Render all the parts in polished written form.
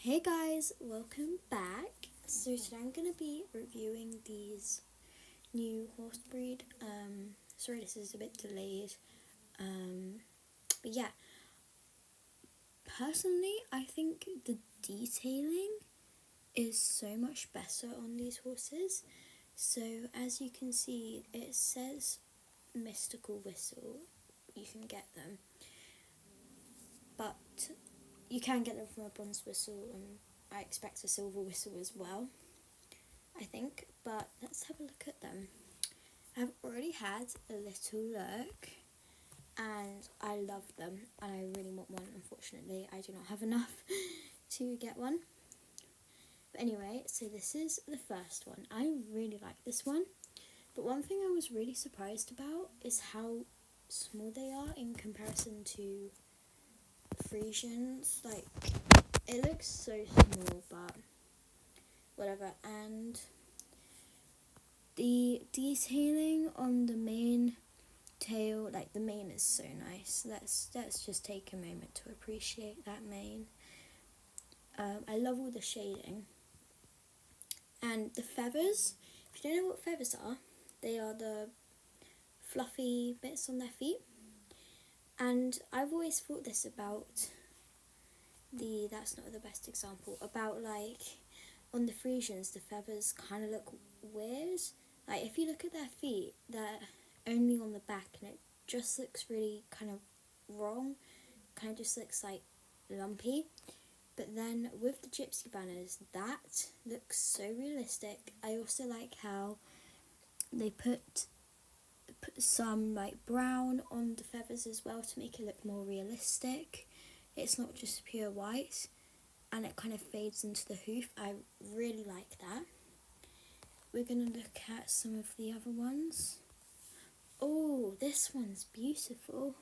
Hey guys, welcome back. So today I'm going to be reviewing these new horse breed. Sorry this is a bit delayed. But yeah, personally I think the detailing is so much better on these horses. So as you can see, it says Mystical Whistle. You can get them. But you can get them from a bronze whistle, and I expect a silver whistle as well, I think. But let's have a look at them. I've already had a little look and I love them and I really want one. Unfortunately, I do not have enough to get one. But anyway, so this is the first one. I really like this one. But one thing I was really surprised about is how small they are in comparison to Frisians. Like, it looks so small, but whatever. And the detailing on the mane tail, like the mane is so nice. Let's just take a moment to appreciate that mane. I love all the shading. And the feathers, if you don't know what feathers are, they are the fluffy bits on their feet. And I've always thought this about that's not the best example, about like on the Frisians the feathers kind of look weird. Like if you look at their feet, they're only on the back and it just looks really kind of wrong, kind of just looks like lumpy. But then with the gypsy banners, that looks so realistic. I also like how they put some like brown on the feathers as well to make it look more realistic. It's not just pure white and it kind of fades into the hoof. I really like that. We're going to look at some of the other ones. Oh, this one's beautiful.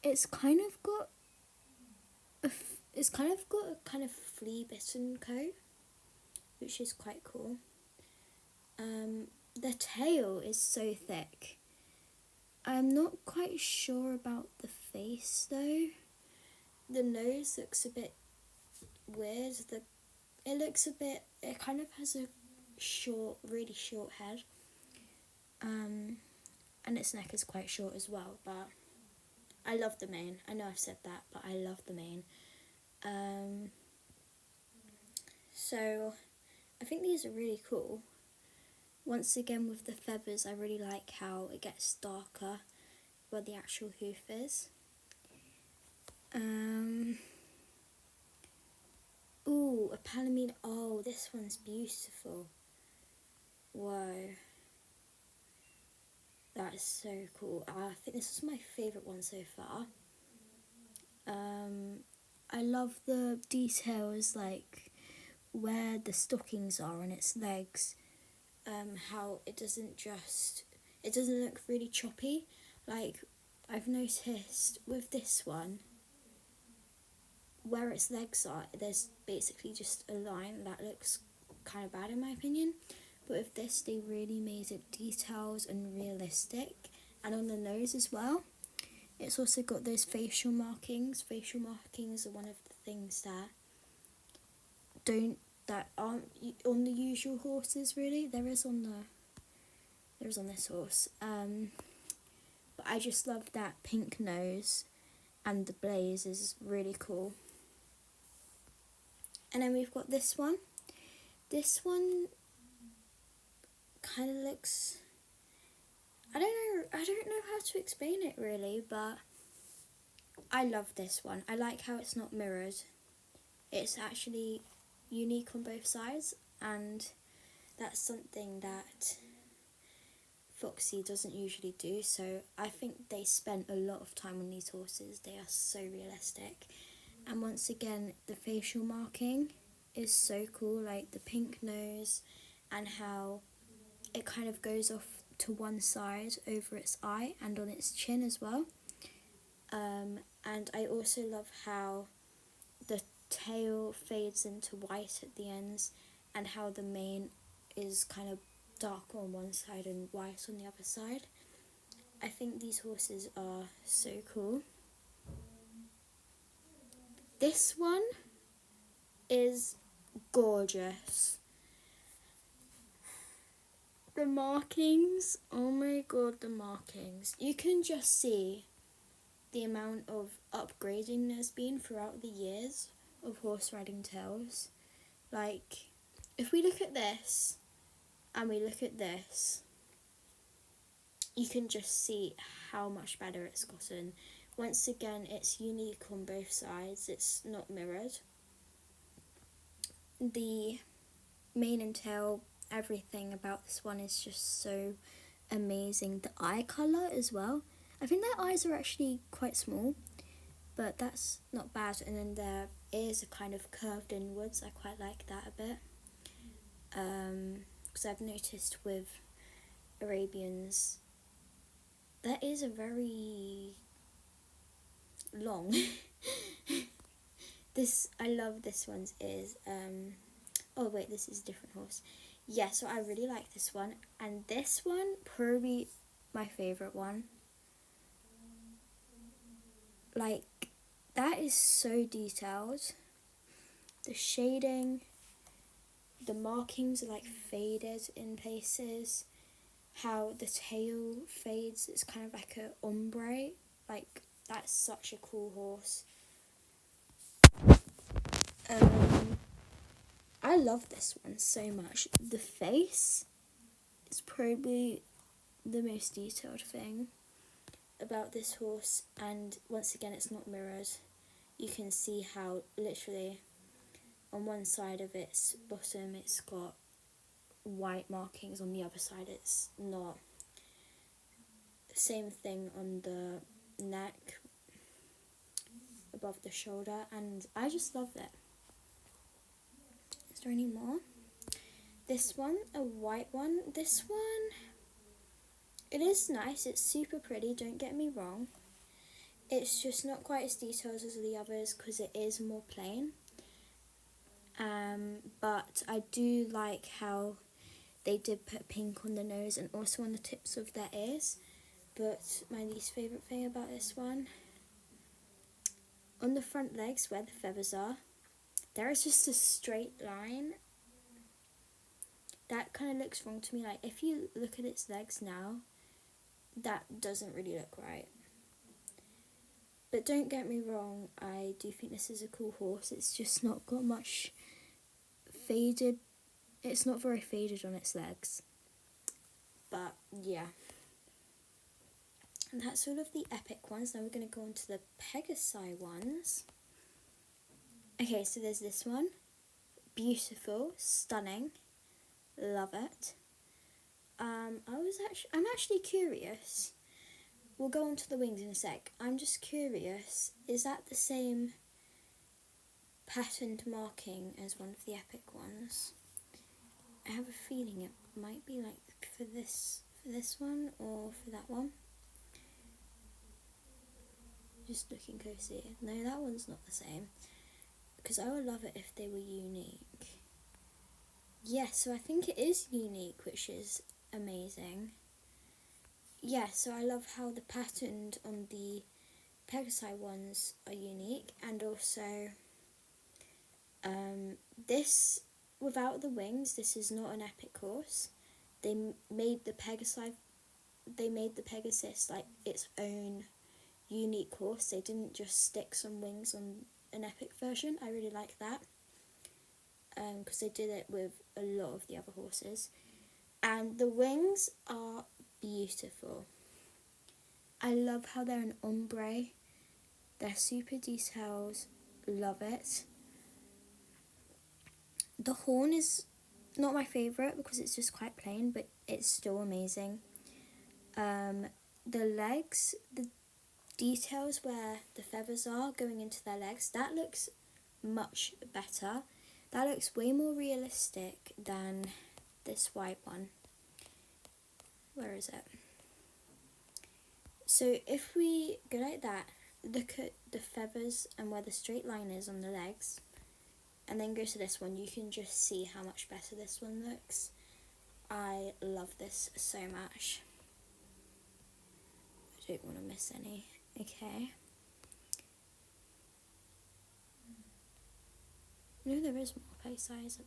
It's kind of got a kind of flea bitten coat, which is quite cool. The tail is so thick. I'm not quite sure about the face though. The nose looks a bit weird. It kind of has a really short head. And its neck is quite short as well, but I love the mane. I know I've said that, but I love the mane. So I think these are really cool. Once again with the feathers, I really like how it gets darker where the actual hoof is. Ooh, a Palomino. Oh, this one's beautiful. Whoa. That is so cool. I think this is my favourite one so far. I love the details, like where the stockings are on its legs. How it doesn't look really choppy. Like I've noticed with this one, where its legs are, there's basically just a line that looks kind of bad in my opinion. But with this, they really made it detailed and realistic. And on the nose as well. It's also got those facial markings. Facial markings are one of the things that aren't on the usual horses really. There is on this horse. But I just love that pink nose and the blaze is really cool. And then we've got this one. This one kind of looks, I don't know how to explain it really, but I love this one. I like how it's not mirrored. It's actually unique on both sides, and that's something that Foxy doesn't usually do, so I think they spent a lot of time on these horses. They are so realistic. And once again, the facial marking is so cool, like the pink nose and how it kind of goes off to one side over its eye and on its chin as well. And I also love how the tail fades into white at the ends and how the mane is kind of dark on one side and white on the other side. I think these horses are so cool. This one is gorgeous. The markings, oh my god, the markings. You can just see the amount of upgrading there's been throughout the years of horse riding tails. Like, if we look at this and we look at this, you can just see how much better it's gotten. Once again, it's unique on both sides, it's not mirrored. The mane and tail, everything about this one is just so amazing. The eye colour as well. I think their eyes are actually quite small, but that's not bad. And then their ears are kind of curved inwards. I quite like that a bit. Because I've noticed with Arabians, their ears are very long. I love this one's ears. Oh wait, this is a different horse. Yeah, so I really like this one. And this one, probably my favourite one. Like, that is so detailed. The shading, the markings are like faded in places. How the tail fades, it's kind of like a ombre. Like, that's such a cool horse. I love this one so much. The face is probably the most detailed thing about this horse, and once again, it's not mirrored. You can see how literally on one side of its bottom it's got white markings, on the other side it's not. Same thing on the neck, above the shoulder, and I just love it. Is there any more? This one, a white one. This one, it is nice, it's super pretty, don't get me wrong. It's just not quite as detailed as the others because it is more plain. But I do like how they did put pink on the nose and also on the tips of their ears. But my least favourite thing about this one, on the front legs where the feathers are, there is just a straight line. That kind of looks wrong to me. Like, if you look at its legs now, that doesn't really look right. But don't get me wrong, I do think this is a cool horse. It's just not got much faded. It's not very faded on its legs. But yeah. And that's all of the epic ones. Now we're going to go on to the Pegasi ones. Okay, so there's this one. Beautiful, stunning, love it. I'm actually curious. We'll go on to the wings in a sec. I'm just curious, is that the same patterned marking as one of the epic ones? I have a feeling it might be like for this one or for that one. Just looking closely. No, that one's not the same. Because I would love it if they were unique. Yeah, so I think it is unique, which is amazing. Yeah, so I love how the pattern on the Pegasi ones are unique, and also this, without the wings, this is not an epic horse. They made the Pegasus like its own unique horse. They didn't just stick some wings on an epic version. I really like that because they did it with a lot of the other horses, and the wings are beautiful. I love how they're an ombre. They're super detailed. Love it. The horn is not my favourite because it's just quite plain, but it's still amazing. The legs, the details where the feathers are going into their legs, that looks much better. That looks way more realistic than this white one. Where is it? So if we go like that, look at the feathers and where the straight line is on the legs, and then go to this one, you can just see how much better this one looks. I love this so much. I don't want to miss any. Okay. No, there is more pace size.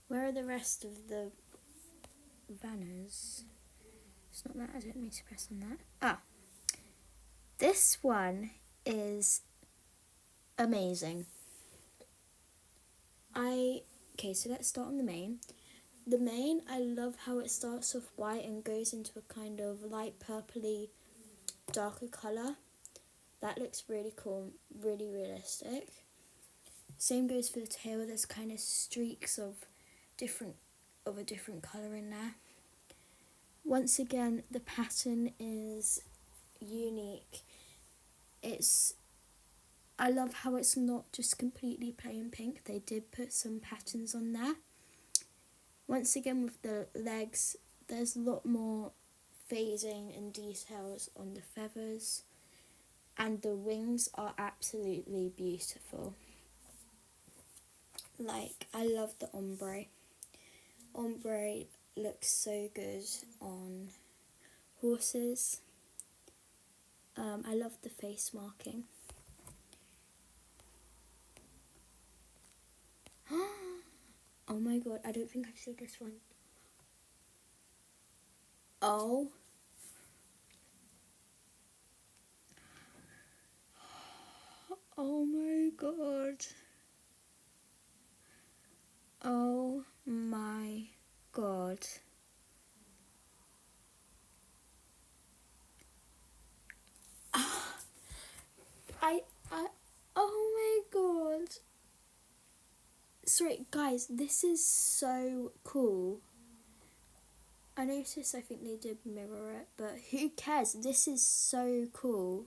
Where are the rest of the banners? It's not that, I don't need to press on that. Ah, this one is amazing. Okay, so let's start on the mane. The mane, I love how it starts off white and goes into a kind of light purpley, darker colour. That looks really cool, really realistic. Same goes for the tail. There's kind of streaks of a different colour in there. Once again, the pattern is unique. I love how it's not just completely plain pink. They did put some patterns on there. Once again, with the legs, there's a lot more phasing and details on the feathers, and the wings are absolutely beautiful. Like, I love the ombre. Ombre looks so good on horses. I love the face marking. Oh my god, I don't think I've seen this one. Oh. Oh my god. Oh my god. Oh my god. Sorry, guys, this is so cool. I noticed, I think they did mirror it, but who cares? This is so cool.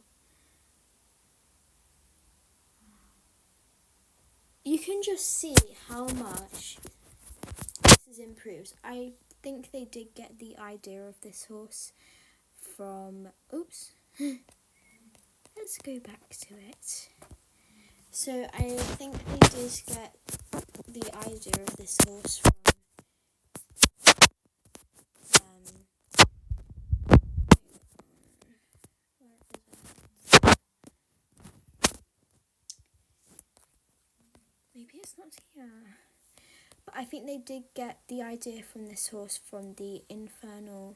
You can just see how much this is improved. I think they did get the idea of this horse from... Oops. Let's go back to it. So I think they did get the idea of this horse from... Maybe it's not here. But I think they did get the idea from this horse from the Infernal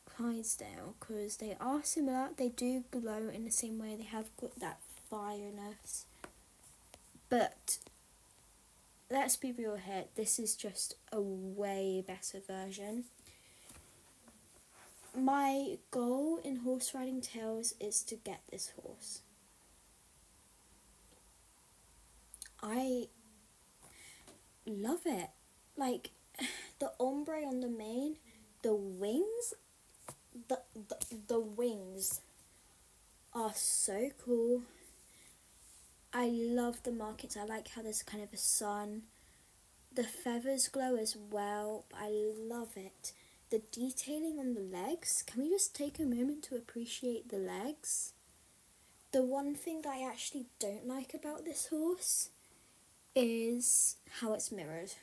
Clydesdale, because they are similar. They do glow in the same way. They have got that fireness. But let's be real here. This is just a way better version. My goal in Horse Riding Tales is to get this horse. I love it. Like, the ombre on the mane, the wings, the wings are so cool. I love the markings. I like how there's kind of a sun. The feathers glow as well. I love it. The detailing on the legs. Can we just take a moment to appreciate the legs? The one thing that I actually don't like about this horse is how it's mirrored.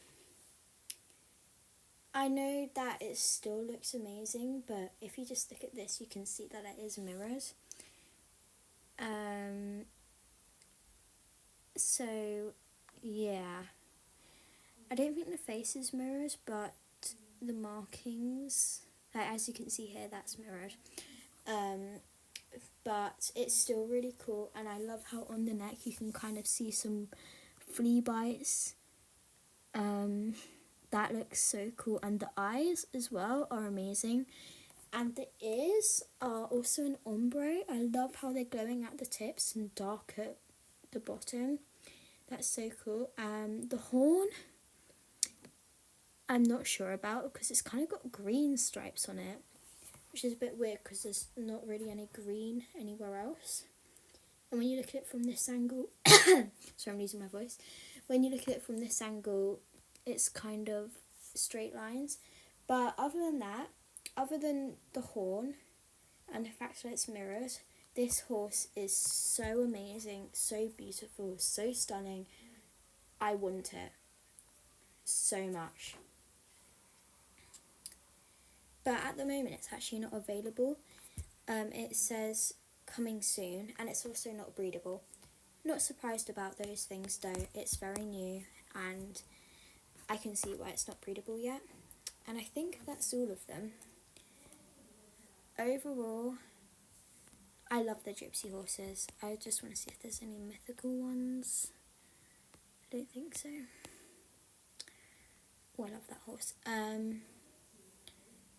I know that it still looks amazing, but if you just look at this, you can see that it is mirrored. So, yeah. I don't think the face is mirrored, but the markings, like as you can see here, that's mirrored. But it's still really cool, and I love how on the neck you can kind of see some flea bites. That looks so cool, and the eyes as well are amazing, and the ears are also an ombre. I love how they're glowing at the tips and dark at the bottom. That's so cool. The horn, I'm not sure about because it's kind of got green stripes on it, which is a bit weird because there's not really any green anywhere else. And when you look at it from this angle, sorry, I'm losing my voice. When you look at it from this angle, it's kind of straight lines. But other than that, other than the horn and the fact that it's mirrored, this horse is so amazing, so beautiful, so stunning. I want it so much. But at the moment, it's actually not available. It says coming soon, and it's also not breedable. Not surprised about those things though, it's very new and I can see why it's not breedable yet. And I think that's all of them. Overall, I love the gypsy horses. I just want to see if there's any mythical ones. I don't think so. Oh, I love that horse.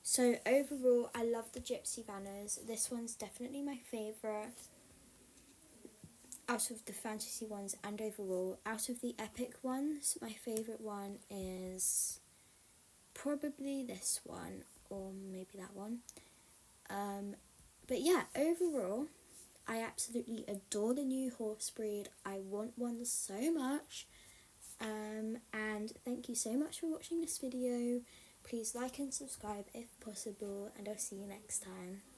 So overall, I love the Gypsy Banners. This one's definitely my favourite out of the fantasy ones, and overall, out of the epic ones, my favourite one is probably this one, or maybe that one. But yeah, overall, I absolutely adore the new horse breed. I want one so much. And thank you so much for watching this video. Please like and subscribe if possible, and I'll see you next time.